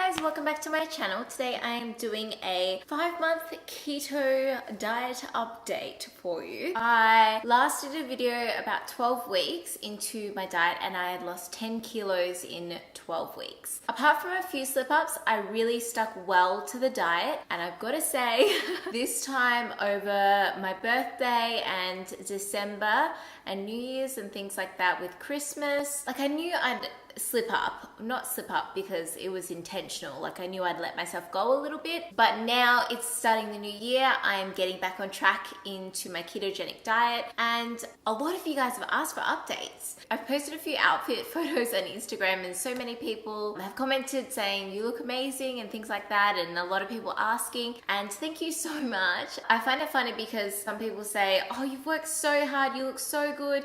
guys, welcome back to my channel. Today I am doing a 5-month keto diet update for you. I last did a video about 12 weeks into my diet and I had lost 10 kilos in 12 weeks. Apart from a few slip-ups, I really stuck well to the diet, and I've got to say this time over my birthday and December and New Year's and things like that with Christmas, like I knew I'd not slip up because it was intentional. Like I knew I'd let myself go a little bit, but now it's starting the new year. I am getting back on track into my ketogenic diet, and a lot of you guys have asked for updates. I've posted a few outfit photos on Instagram and so many people have commented saying you look amazing and things like that, and a lot of people asking, and thank you so much. I find it funny because some people say, oh, you've worked so hard, you look so good.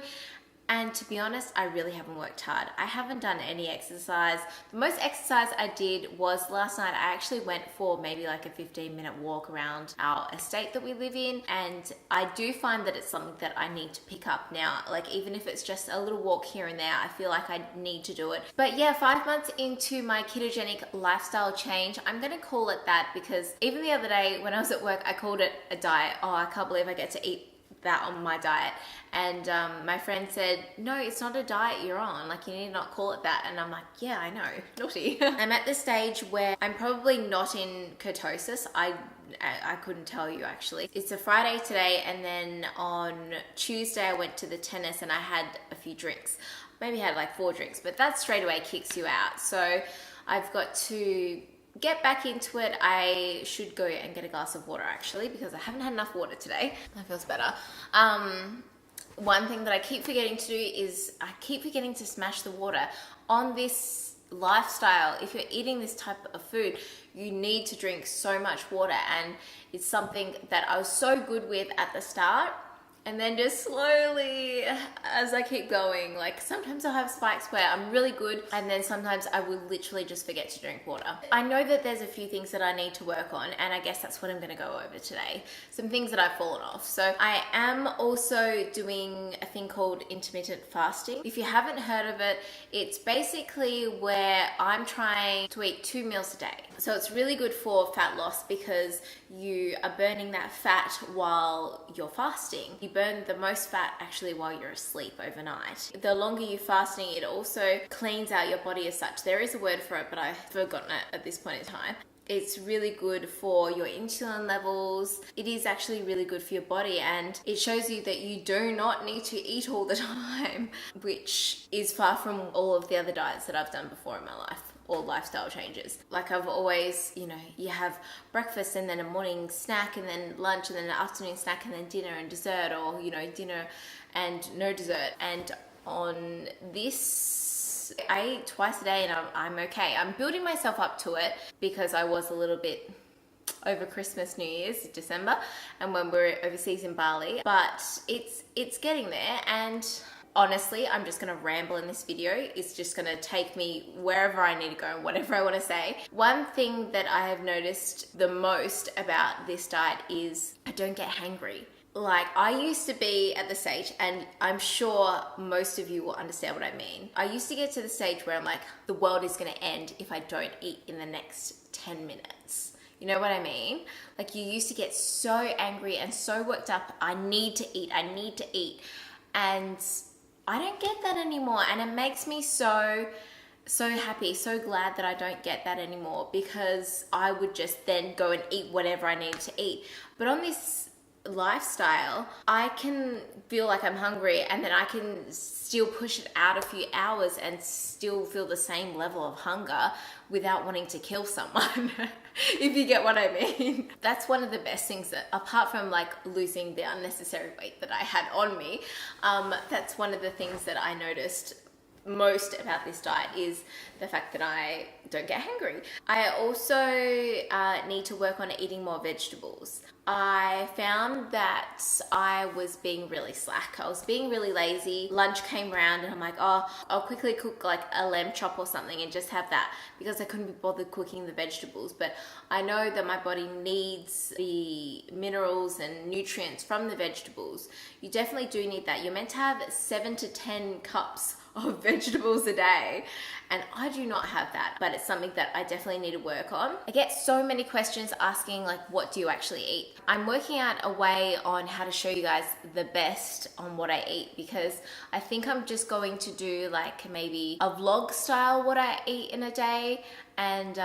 And to be honest, I really haven't worked hard. I haven't done any exercise. The most exercise I did was last night. I actually went for maybe like a 15-minute walk around our estate that we live in. And I do find that it's something that I need to pick up now. Like even if it's just a little walk here and there, I feel like I need to do it. But yeah, 5 months into my ketogenic lifestyle change, I'm gonna call it that, because even the other day when I was at work, I called it a diet. Oh, I can't believe I get to eat that on my diet. And my friend said, no, it's not a diet you're on, like you need to not call it that. And I'm like, yeah, I know, naughty. I'm at the stage where I'm probably not in ketosis. I couldn't tell you actually. It's a Friday today, and then on Tuesday I went to the tennis and I had a few drinks. Maybe had like 4 drinks, but that straight away kicks you out. So I've got to get back into it. I should go and get a glass of water actually, because I haven't had enough water today. That feels better. One thing that I keep forgetting to do is I keep forgetting to smash the water. On this lifestyle, if you're eating this type of food, you need to drink so much water, and it's something that I was so good with at the start. And then just slowly, as I keep going, like sometimes I'll have spikes where I'm really good, and then sometimes I will literally just forget to drink water. I know that there's a few things that I need to work on, and I guess that's what I'm gonna go over today. Some things that I've fallen off. So I am also doing a thing called intermittent fasting. If you haven't heard of it, it's basically where I'm trying to eat 2 meals a day. So it's really good for fat loss because you are burning that fat while you're fasting. You burn the most fat actually while you're asleep overnight. The longer you're fasting, it also cleans out your body as such. There is a word for it, but I've forgotten it at this point in time. It's really good for your insulin levels. It is actually really good for your body, and it shows you that you do not need to eat all the time, which is far from all of the other diets that I've done before in my life, or lifestyle changes. Like I've always, you have breakfast and then a morning snack and then lunch and then an afternoon snack and then dinner and dessert, or dinner and no dessert. And on this, I eat twice a day and I'm okay. I'm building myself up to it because I was a little bit over Christmas, New Year's, December, and when we're overseas in Bali, but it's getting there. And honestly, I'm just gonna ramble in this video. It's just gonna take me wherever I need to go and whatever I wanna say. One thing that I have noticed the most about this diet is I don't get hangry. Like I used to be at the stage, and I'm sure most of you will understand what I mean. I used to get to the stage where I'm like, the world is gonna end if I don't eat in the next 10 minutes. You know what I mean? Like you used to get so angry and so worked up, I need to eat. And I don't get that anymore, and it makes me so happy, so glad that I don't get that anymore, because I would just then go and eat whatever I needed to eat. But on this lifestyle, I can feel like I'm hungry and then I can still push it out a few hours and still feel the same level of hunger without wanting to kill someone. If you get what I mean. That's one of the best things that, apart from like losing the unnecessary weight that I had on me, that's one of the things that I noticed most about this diet is the fact that I don't get hungry. I also need to work on eating more vegetables. I found that I was being really slack. I was being really lazy. Lunch came around and I'm like, oh, I'll quickly cook like a lamb chop or something and just have that, because I couldn't be bothered cooking the vegetables. But I know that my body needs the minerals and nutrients from the vegetables. You definitely do need that. You're meant to have 7 to 10 cups of vegetables a day. And I do not have that, but it's something that I definitely need to work on. I get so many questions asking like, what do you actually eat? I'm working out a way on how to show you guys the best on what I eat, because I think I'm just going to do like maybe a vlog style what I eat in a day, and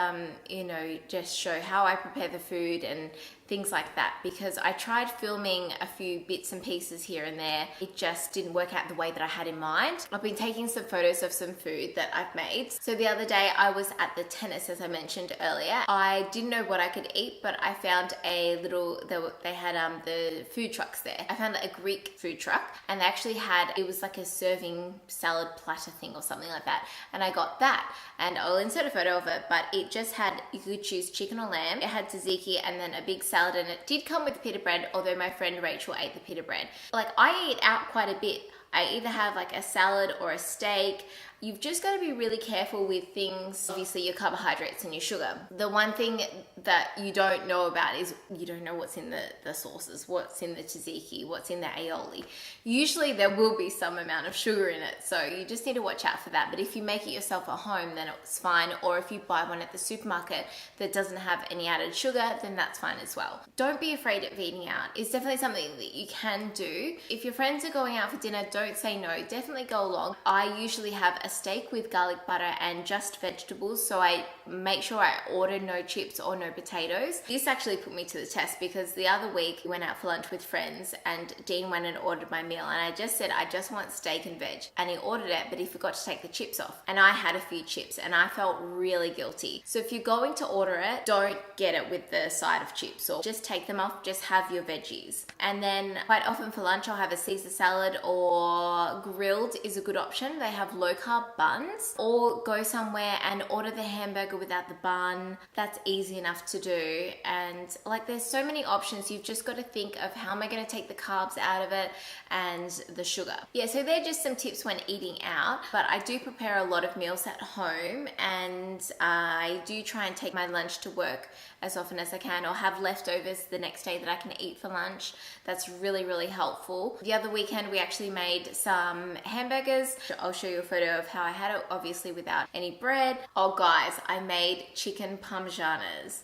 you know, just show how I prepare the food and things like that, because I tried filming a few bits and pieces here and there. It just didn't work out the way that I had in mind. I've been taking some photos of some food that I've made. So the other day I was at the tennis, as I mentioned earlier. I didn't know what I could eat, but I found a little, they had the food trucks there. I found a Greek food truck, and they actually had, it was like a serving salad platter thing or something like that. And I got that, and I'll insert a photo of it, but it just had, you could choose chicken or lamb. It had tzatziki and then a big salad, and it did come with pita bread, although my friend Rachel ate the pita bread. Like, I eat out quite a bit. I either have like a salad or a steak. You've just got to be really careful with things, obviously your carbohydrates and your sugar. The one thing that you don't know about is you don't know what's in the sauces, what's in the tzatziki, what's in the aioli. Usually there will be some amount of sugar in it, so you just need to watch out for that. But if you make it yourself at home, then it's fine. Or if you buy one at the supermarket that doesn't have any added sugar, then that's fine as well. Don't be afraid of eating out. It's definitely something that you can do. If your friends are going out for dinner, don't say no. Definitely go along. I usually have a steak with garlic butter and just vegetables, so I make sure I order no chips or no potatoes. This actually put me to the test, because the other week we went out for lunch with friends and Dean went and ordered my meal, and I just said I just want steak and veg, and he ordered it, but he forgot to take the chips off, and I had a few chips and I felt really guilty. So if you're going to order it, don't get it with the side of chips, or just take them off, just have your veggies. And then quite often for lunch I'll have a Caesar salad, or grilled is a good option. They have low carb buns. Or go somewhere and order the hamburger without the bun. That's easy enough to do. And like, there's so many options. You've just got to think of, how am I going to take the carbs out of it and the sugar. Yeah, so they're just some tips when eating out. But I do prepare a lot of meals at home, and I do try and take my lunch to work as often as I can, or have leftovers the next day that I can eat for lunch. That's really, really helpful. The other weekend we actually made some hamburgers. I'll show you a photo of how I had it, obviously without any bread. Oh guys, I made chicken parmesanas.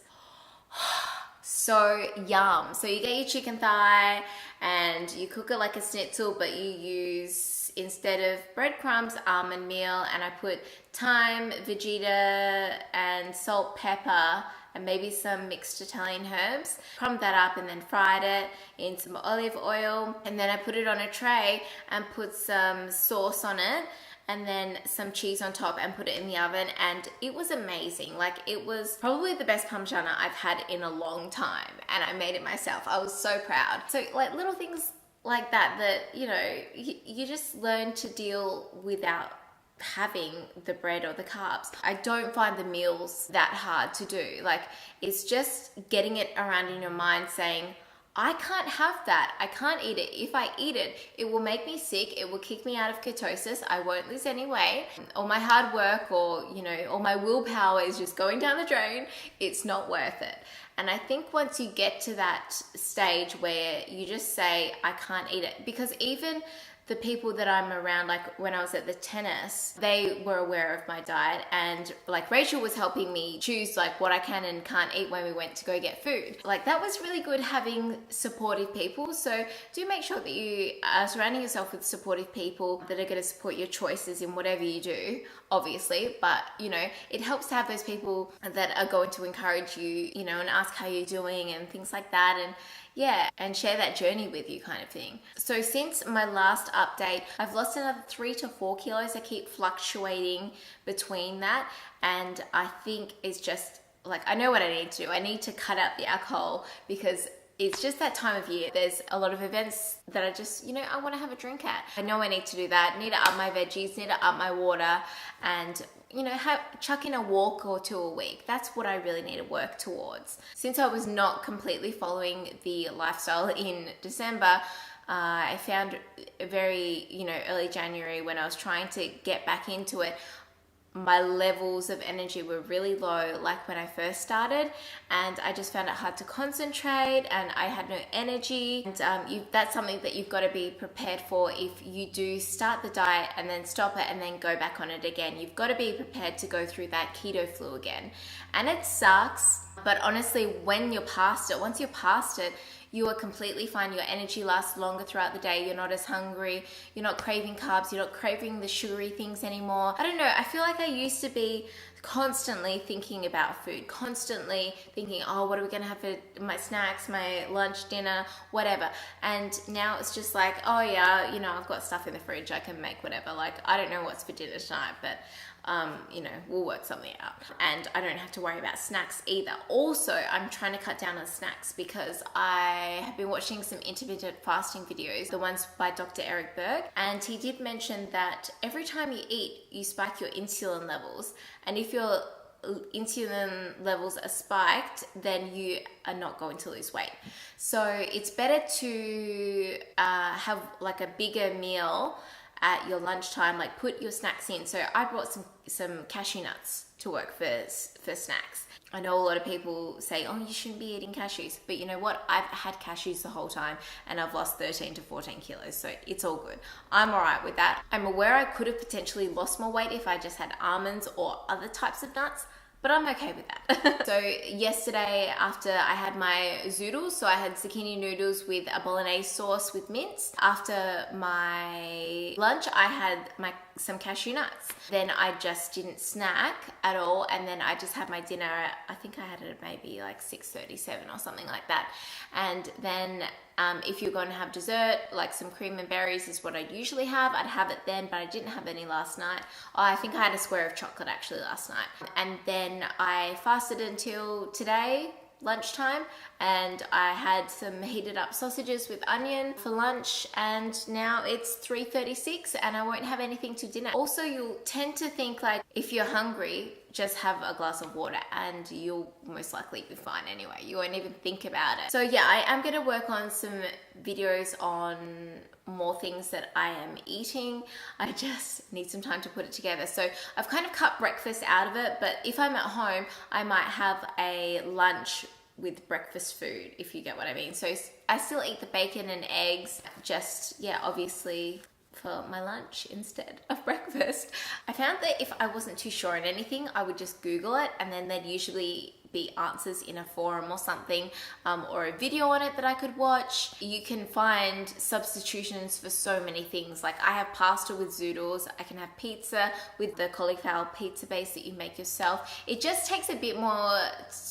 So yum. So you get your chicken thigh and you cook it like a schnitzel, but you use, instead of breadcrumbs, almond meal, and I put thyme, Vegeta, and salt, pepper, and maybe some mixed Italian herbs. Crumbed that up and then fried it in some olive oil, and then I put it on a tray and put some sauce on it, and then some cheese on top, and put it in the oven, and it was amazing. Like, it was probably the best parmigiana I've had in a long time, and I made it myself. I was so proud. So like, little things like that, you know, you just learn to deal without having the bread or the carbs. I don't find the meals that hard to do. Like, it's just getting it around in your mind, saying, I can't have that. I can't eat it. If I eat it, it will make me sick. It will kick me out of ketosis. I won't lose any weight. All my hard work, or, you know, all my willpower is just going down the drain. It's not worth it. And I think once you get to that stage where you just say, I can't eat it, because even the people that I'm around, like when I was at the tennis, they were aware of my diet, and like Rachel was helping me choose like what I can and can't eat when we went to go get food. Like, that was really good, having supportive people. So do make sure that you are surrounding yourself with supportive people that are going to support your choices in whatever you do, obviously. But, you know, it helps to have those people that are going to encourage you, you know, and ask how you're doing and things like that. And yeah, and share that journey with you, kind of thing. So since my last update, I've lost another 3 to 4 kilos. I keep fluctuating between that, and I think it's just like, I know what I need to do. I need to cut out the alcohol, because it's just that time of year. There's a lot of events that I just, you know, I want to have a drink at. I know I need to do that. Need to up my veggies, need to up my water, and, you know, chuck in a walk or 2 a week. That's what I really need to work towards. Since I was not completely following the lifestyle in December, I found very, you know, early January, when I was trying to get back into it, my levels of energy were really low, like when I first started, and I just found it hard to concentrate and I had no energy. And that's something that you've got to be prepared for if you do start the diet and then stop it and then go back on it again. You've got to be prepared to go through that keto flu again. And it sucks, but honestly, when you're past it, once you're past it, you are completely fine. Your energy lasts longer throughout the day. You're not as hungry. You're not craving carbs. You're not craving the sugary things anymore. I don't know. I feel like I used to be constantly thinking about food, constantly thinking, oh, what are we gonna have for my snacks, my lunch, dinner, whatever. And now it's just like, oh yeah, you know, I've got stuff in the fridge, I can make whatever. Like, I don't know what's for dinner tonight, but you know, we'll work something out. And I don't have to worry about snacks either. Also, I'm trying to cut down on snacks because I have been watching some intermittent fasting videos, the ones by Dr. Eric Berg, and he did mention that every time you eat, you spike your insulin levels. And if your insulin levels are spiked, then you are not going to lose weight. So it's better to have like a bigger meal at your lunchtime, like put your snacks in. So I brought some cashew nuts to work for snacks. I know a lot of people say, oh, you shouldn't be eating cashews, but you know what? I've had cashews the whole time and I've lost 13 to 14 kilos, so it's all good. I'm all right with that. I'm aware I could have potentially lost more weight if I just had almonds or other types of nuts, but I'm okay with that. So yesterday, after I had my zoodles, so I had zucchini noodles with a bolognese sauce with mince. After my lunch, I had some cashew nuts. Then I just didn't snack at all, and then I just had my dinner at, I think I had it at maybe like 6:37 or something like that. And then if you're going to have dessert, like some cream and berries is what I'd usually have. I'd have it then, but I didn't have any last night. Oh, I think I had a square of chocolate actually last night. And then I fasted until today, lunchtime, and I had some heated up sausages with onion for lunch, and now it's 3:36 and I won't have anything to dinner. Also, you'll tend to think like, if you're hungry, just have a glass of water and you'll most likely be fine anyway. You won't even think about it. So yeah, I am gonna work on some videos on more things that I am eating. I just need some time to put it together. So I've kind of cut breakfast out of it, but if I'm at home, I might have a lunch with breakfast food, if you get what I mean. So I still eat the bacon and eggs, just, yeah, obviously for my lunch instead of breakfast. I found that if I wasn't too sure on anything, I would just Google it, and then there'd usually be answers in a forum or something, or a video on it that I could watch. You can find substitutions for so many things. Like I have pasta with zoodles, I can have pizza with the cauliflower pizza base that you make yourself. It just takes a bit more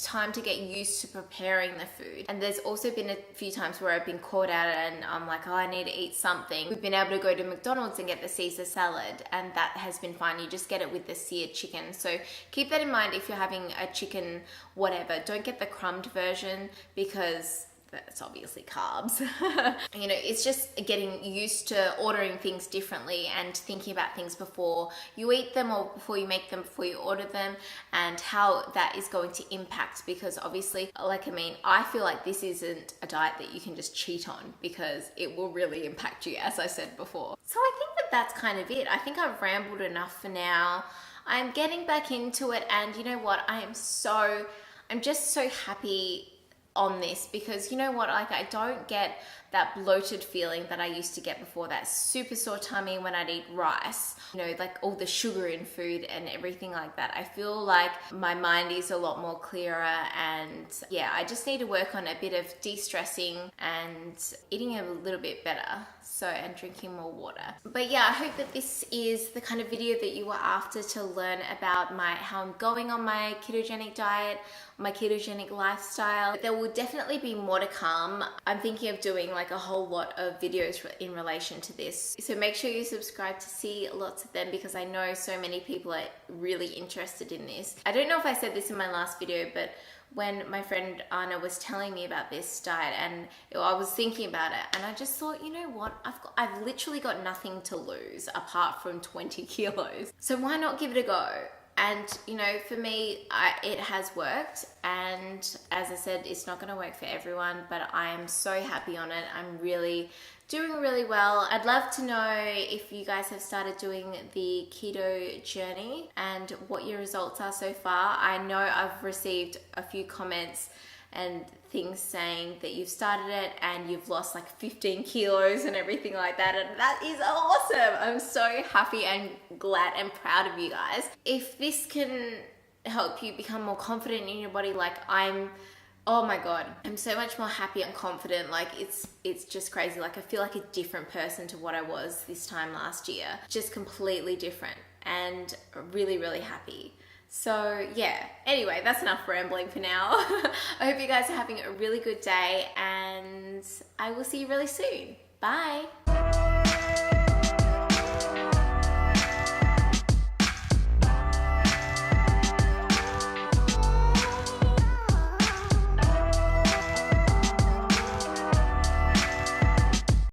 time to get used to preparing the food. And there's also been a few times where I've been caught out and I'm like, oh, I need to eat something. We've been able to go to McDonald's and get the Caesar salad, and that has been fine. You just get it with the seared chicken. So keep that in mind if you're having a chicken whatever. Don't get the crumbed version because that's obviously carbs. You know, it's just getting used to ordering things differently and thinking about things before you eat them or before you make them, before you order them, and how that is going to impact. Because obviously, like, I mean, I feel like this isn't a diet that you can just cheat on because it will really impact you, as I said before. So I think that that's kind of it. I think I've rambled enough for now. I'm getting back into it, and you know what? I'm just so happy on this because you know what, like I don't get that bloated feeling that I used to get before, that super sore tummy when I'd eat rice, you know, like all the sugar in food and everything like that. I feel like my mind is a lot more clearer, and yeah, I just need to work on a bit of de-stressing and eating a little bit better, so, and drinking more water. But yeah, I hope that this is the kind of video that you were after to learn about how I'm going on my ketogenic diet, my ketogenic lifestyle. There will definitely be more to come. I'm thinking of doing like a whole lot of videos in relation to this. So make sure you subscribe to see lots of them because I know so many people are really interested in this. I don't know if I said this in my last video, but when my friend Anna was telling me about this diet and I was thinking about it, and I just thought, you know what, I've literally got nothing to lose apart from 20 kilos. So why not give it a go? And you know, for me, it has worked, and as I said, it's not going to work for everyone, but I'm so happy on it. I'm really doing really well. I'd love to know if you guys have started doing the keto journey and what your results are so far. I know I've received a few comments and things saying that you've started it and you've lost like 15 kilos and everything like that, and that is awesome. I'm so happy and glad and proud of you guys. If this can help you become more confident in your body, like oh my god, I'm so much more happy and confident. Like it's just crazy. Like I feel like a different person to what I was this time last year, just completely different, and really, really happy. So yeah, anyway, that's enough rambling for now. I hope you guys are having a really good day, and I will see you really soon. Bye.